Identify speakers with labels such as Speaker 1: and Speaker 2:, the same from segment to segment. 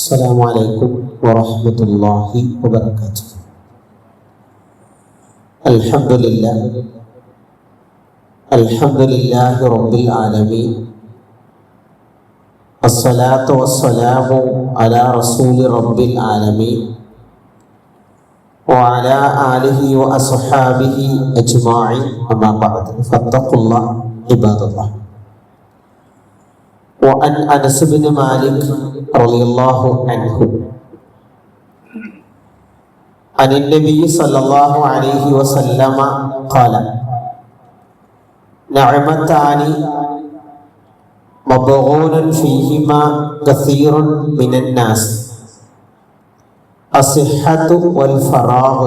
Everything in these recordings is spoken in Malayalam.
Speaker 1: السلام عليكم ورحمة الله وبركاته. الحمد لله رب العالمين. الصلاة والسلام على رسول رب العالمين وعلى آله وأصحابه أجمعين. أما بعد فاتقوا الله عباد الله. وعن أنس بن مالك رضي الله عنه عن النبي صلى الله عليه وسلم قال: نعمتان مبغون فيهما كثير من الناس الصحة والفراغ.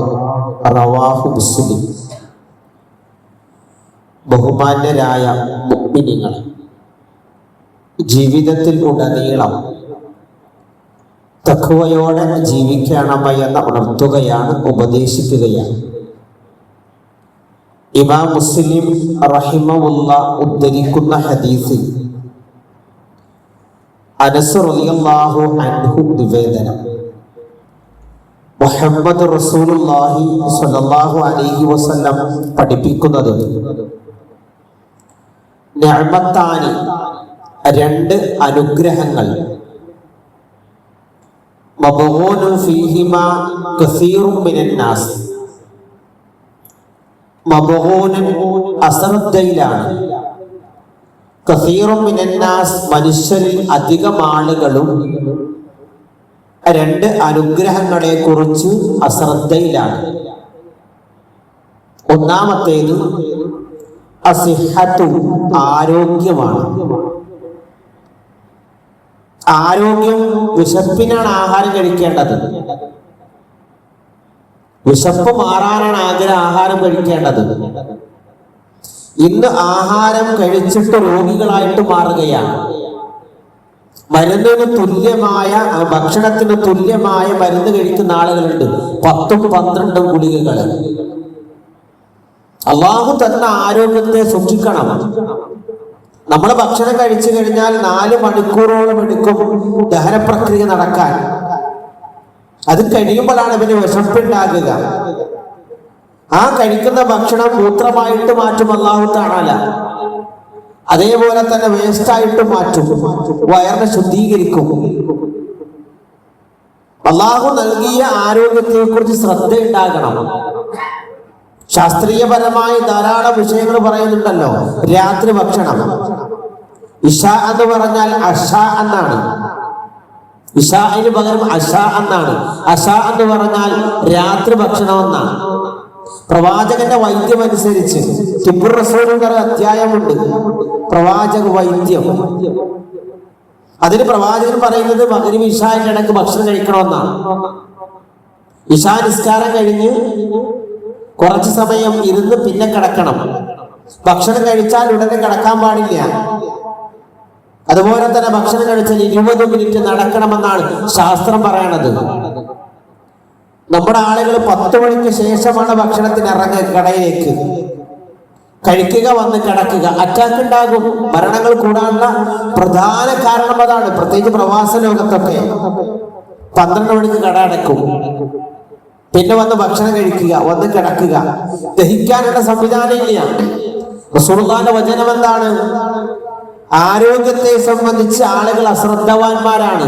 Speaker 1: رواه مسلم. ബഹുമാന്യരായ മുഅ്മിനീങ്ങളെ, ജീവിതത്തിൽ ഉടനീളം തഖ്വയോടെ ജീവിക്കണമെന്ന് ഉണർത്തുകയാണ്, ഉപദേശിക്കുകയാണ്. ഇമാം മുസ്ലിം റഹിമഹുല്ലാഹ് ഉദ്ധരിക്കുന്ന ഹദീസിൽ അനസ് റളിയല്ലാഹു അൻഹു നിവേദനം, മുഹമ്മദ് റസൂലുള്ളാഹി സ്വല്ലല്ലാഹു അലൈഹി വസല്ലം പഠിപ്പിക്കുന്നത്, നിഅമത്താനി, രണ്ട് അനുഗ്രഹങ്ങൾ, മബ്ഗൂനു ഫീഹിമാ കസീറും മിനൻ നാസ്. മബ്ഗൂനൻ അശ്രദ്ധയിലാണ്, കസീറും മിനൻ നാസ് മനുഷ്യരിൽ അധികം ആളുകളും രണ്ട് അനുഗ്രഹങ്ങളെ കുറിച്ച് അശ്രദ്ധയിലാണ്. ഒന്നാമത്തേത് അസിഹത്തു, ആരോഗ്യമാണ്. ആരോഗ്യം, വിശപ്പിനാണ് ആഹാരം കഴിക്കേണ്ടത്. വിശപ്പ് മാറാനാണ് ആഹാരം കഴിക്കേണ്ടത്. ഇന്ന് ആഹാരം കഴിച്ചിട്ട് രോഗികളായിട്ട് മാറുകയാണ്. മരുന്നിന് തുല്യമായ, ഭക്ഷണത്തിന് തുല്യമായ മരുന്ന് കഴിക്കുന്ന ആളുകളുണ്ട്. 10-12 ഗുളികകൾ. അള്ളാഹു തന്ന ആരോഗ്യത്തെ സൂക്ഷിക്കണം. നമ്മൾ ഭക്ഷണം കഴിച്ചു കഴിഞ്ഞാൽ 4 മണിക്കൂറോളം എടുക്കും ദഹനപ്രക്രിയ നടക്കാൻ. അത് കഴിയുമ്പോഴാണ് പിന്നെ വിശപ്പുണ്ടാകുക. ആ കഴിക്കുന്ന ഭക്ഷണം മൂത്രമായിട്ട് മാറ്റും അല്ലാഹു തആല. അതേപോലെ തന്നെ വേസ്റ്റായിട്ട് മാറ്റും, വയറിനെ ശുദ്ധീകരിക്കും. അല്ലാഹു നൽകിയ ആരോഗ്യത്തെ കുറിച്ച് ശ്രദ്ധയുണ്ടാകണം. ശാസ്ത്രീയപരമായി ധാരാളം വിഷയങ്ങൾ പറയുന്നുണ്ടല്ലോ. രാത്രി ഭക്ഷണം, ഇഷ എന്ന് പറഞ്ഞാൽ അഷ എന്നാണ്. ഇഷാന് പകരം അഷ എന്നാണ്. അഷ എന്ന് പറഞ്ഞാൽ രാത്രി ഭക്ഷണം എന്നാണ്. പ്രവാചകന്റെ വൈദ്യം അനുസരിച്ച് തിബ്ബുർ റസൂലിന്റെ അധ്യായമുണ്ട്, പ്രവാചക വൈദ്യം. അതിന് പ്രവാചകൻ പറയുന്നത് മഗ്‌രിബ് ഇശാന്റെ ഇടയ്ക്ക് ഭക്ഷണം കഴിക്കണമെന്നാണ്. ഇശാ നിസ്കാരം കഴിഞ്ഞ് കുറച്ച് സമയം ഇരുന്ന് പിന്നെ കിടക്കണം. ഭക്ഷണം കഴിച്ചാൽ ഉടനെ കിടക്കാൻ പാടില്ല. അതുപോലെ തന്നെ ഭക്ഷണം കഴിച്ചാൽ 20 മിനിറ്റ് നടക്കണമെന്നാണ് ശാസ്ത്രം പറയണത്. നമ്മുടെ ആളുകൾ 10 മണിക്ക് ശേഷമാണ് ഭക്ഷണത്തിന് ഇറങ്ങുക, കടയിലേക്ക് കഴിക്കുക, വന്ന് കിടക്കുക. അറ്റാക്ക് ഉണ്ടാകും. മരണങ്ങൾ കൂടാനുള്ള പ്രധാന കാരണം അതാണ്. പ്രത്യേകിച്ച് പ്രവാസ ലോകത്തൊക്കെ 12 മണിക്ക് കട അടക്കും, പിന്നെ വന്ന് ഭക്ഷണം കഴിക്കുക, വന്ന് കിടക്കുക. ദഹിക്കാനുള്ള സംവിധാനം ഇല്ല. റസൂലുള്ളാഹിന്റെ വചനം എന്താണ്? ആരോഗ്യത്തെ സംബന്ധിച്ച് ആളുകൾ അശ്രദ്ധവാന്മാരാണ്.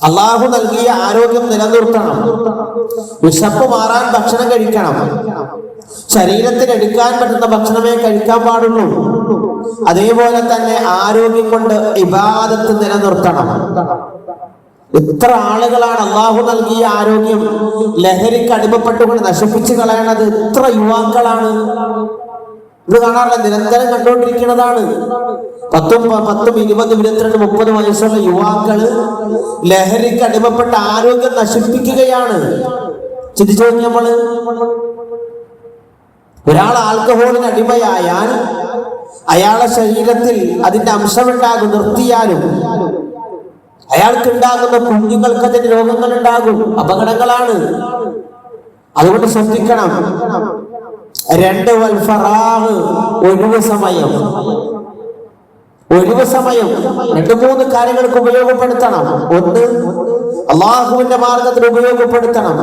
Speaker 1: അള്ളാഹു നൽകിയ ആരോഗ്യം നിലനിർത്തണം. വിശപ്പ് മാറാൻ ഭക്ഷണം കഴിക്കണം. ശരീരത്തിന് എടുക്കാൻ പറ്റുന്ന ഭക്ഷണമേ കഴിക്കാൻ പാടുള്ളൂ. അതേപോലെ തന്നെ ആരോഗ്യം കൊണ്ട് ഇബാദത്ത് നിലനിർത്തണം. എത്ര ആളുകളാണ് അള്ളാഹു നൽകിയ ആരോഗ്യം ലഹരിക്ക് അടിമപ്പെട്ടുകൊണ്ട് നശിപ്പിച്ചു കളയണത്? എത്ര യുവാക്കളാണ് ഇത് കാണാറില്ല, നിരന്തരം കണ്ടുകൊണ്ടിരിക്കുന്നതാണ്. 10, 20, 22, 30 വയസ്സുള്ള യുവാക്കള് ലഹരിക്ക് അടിമപ്പെട്ട ആരോഗ്യം നശിപ്പിക്കുകയാണ്. ചിന്തിച്ചു നമ്മള്, ഒരാൾ ആൽക്കഹോളിന് അടിമയായാൽ അയാളുടെ ശരീരത്തിൽ അതിന്റെ അംശമുണ്ടാകും. നിർത്തിയാലും അയാൾക്കുണ്ടാകുന്ന കുഞ്ഞുങ്ങൾക്ക് അതിന് രോഗങ്ങൾ ഉണ്ടാകും, അപകടങ്ങളാണ്. അതുകൊണ്ട് ശ്രദ്ധിക്കണം. 2 വൽ ഫറാഗ്, ഒഴിവ് സമയം. ഒഴിവ് സമയം 2-3 കാര്യങ്ങൾക്ക് ഉപയോഗപ്പെടുത്തണം. ഒന്ന്, അള്ളാഹുവിന്റെ മാർഗത്തിൽ ഉപയോഗപ്പെടുത്തണം.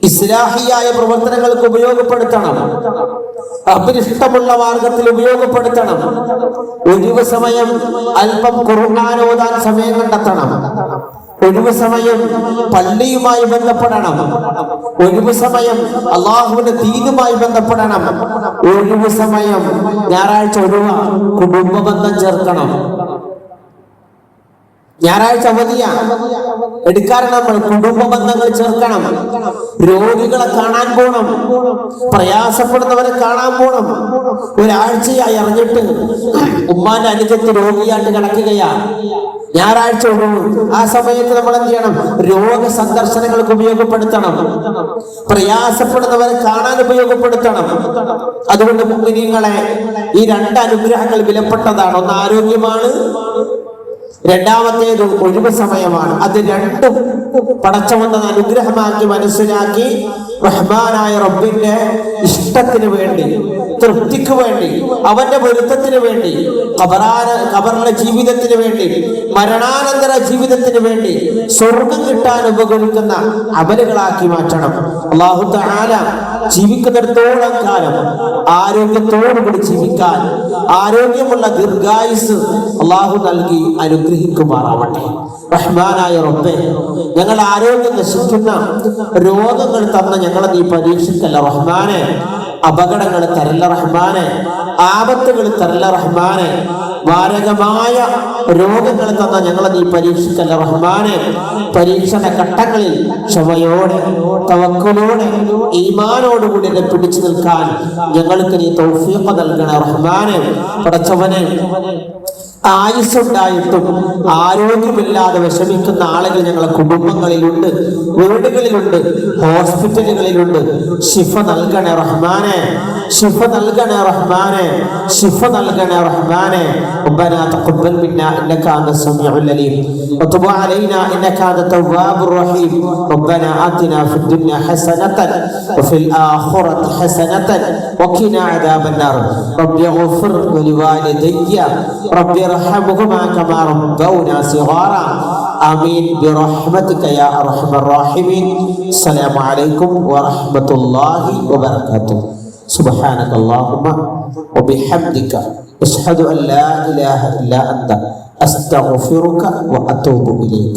Speaker 1: ഇസ്ലാഹിയായ പ്രവർത്തനങ്ങൾക്ക് ഉപയോഗപ്പെടുത്തണം. അഭിഷ്ടമുള്ള മാർഗത്തിൽ ഉപയോഗപ്പെടുത്തണം. ഒഴിവ് സമയം അല്പം ഖുർആൻ ഓതാൻ സമയം കണ്ടെത്തണം. ഒഴിവ് സമയം പള്ളിയുമായി ബന്ധപ്പെടണം. ഒഴിവ് സമയം അള്ളാഹുവിന്റെ ദീനുമായി ബന്ധപ്പെടണം. ഒഴിവ് സമയം ഞായറാഴ്ച ഒഴിവ കുടുംബ ബന്ധം ചേർക്കണം. ഞായറാഴ്ച അവധിയാണ്, എടുക്കാറ് നമ്മൾ കുടുംബ ബന്ധങ്ങൾ ചേർക്കണം. രോഗികളെ കാണാൻ പോണം, പ്രയാസപ്പെടുന്നവരെ കാണാൻ പോണം. ഒരാഴ്ചയായി അറിഞ്ഞിട്ട് ഉമ്മാന്റെ അനുജത്ത് രോഗിയായിട്ട് കിടക്കുകയാണ്, ഞായറാഴ്ച ഒഴിവ്. ആ സമയത്ത് നമ്മൾ എന്ത് ചെയ്യണം? രോഗ സന്ദർശനങ്ങൾക്ക് ഉപയോഗപ്പെടുത്തണം. പ്രയാസപ്പെടുന്നവരെ കാണാൻ ഉപയോഗപ്പെടുത്തണം. അതുകൊണ്ട് മുഅ്മിനീങ്ങളെ, ഈ 2 അനുഗ്രഹങ്ങൾ വിലപ്പെട്ടതാണ്. ഒന്ന് ആരോഗ്യമാണ്, രണ്ടാമത്തേത് ഒഴിവ് സമയമാണ്. അത് രണ്ടും പടച്ചവന്റെ അനുഗ്രഹമാക്കി മനസ്സിലാക്കി റഹ്മാനായ റബ്ബിന്റെ ഇഷ്ടത്തിന് വേണ്ടി, തൃപ്തിക്ക് വേണ്ടി, അവന്റെ പൊരുത്തത്തിന് വേണ്ടി, ഖബറിലെ ജീവിതത്തിന് വേണ്ടി, മരണാനന്തര ജീവിതത്തിന് വേണ്ടി, സ്വർഗം കിട്ടാൻ ഉപകരിക്കുന്ന അമലുകളാക്കി മാറ്റണം. അല്ലാഹു തആല ജീവിക്കുന്നിടത്തോളം കാലം ആരോഗ്യത്തോടുകൂടി ജീവിക്കാൻ, ആരോഗ്യമുള്ള ദീർഘായുസ് അല്ലാഹു നൽകി അനുഗ്രഹിക്കുമാറാവട്ടെ. റഹ്മാനായ റബ്ബേ, ഞങ്ങൾ ആരോഗ്യം നശിക്കുന്ന രോഗങ്ങൾ തന്ന ഞങ്ങളെ നീ പരീക്ഷിക്കല്ല റഹ്മാനെ. അപകടങ്ങൾ തരല്ല റഹ്മാനെ, ആപത്തുകൾ തരല്ല റഹ്മാനെ, മാരകമായ രോഗങ്ങൾ തന്ന ഞങ്ങളെ നീ പരീക്ഷിക്കല്ല റഹ്മാനെ. പരീക്ഷണ ഘട്ടങ്ങളിൽ ക്ഷമയോടെ, തവക്കുലോടെ, ഈമാനോടുകൂടി എന്നെ പിടിച്ചു നിൽക്കാൻ ഞങ്ങൾക്ക് നീ തൗഫീഖ് നൽകണേ റഹ്മാനെ. പടച്ചവനെ, ആയുസ്സുണ്ടായിട്ടും ആരോഗ്യമില്ലാതെ വിഷമിക്കുന്ന ആളുകൾ ഞങ്ങളെ കുടുംബങ്ങളിലുണ്ട്, വീടുകളിലുണ്ട്, ഹോസ്പിറ്റലുകളിലുണ്ട്. ശിഫ നൽകണേ റഹ്മാനെ, ശിഫ നൽകണേ റഹ്മാനെ, ശിഫ നൽകണേ റഹ്മാനെ. ربنا تقبل منا انك انت السميع العليم وتب علينا انك انت التواب الرحيم. ربنا آتنا في الدنيا حسنة وفي الآخرة حسنة وقنا عذاب النار. رب اغفر لوالدي رب ارحمهما كما ربونا صغارا. آمين برحمتك يا أرحم الراحمين. السلام عليكم ورحمة الله وبركاته. سبحانك اللهم وبحمدك أشهد أن لا إله إلا أنت أستغفرك وأتوب إليك.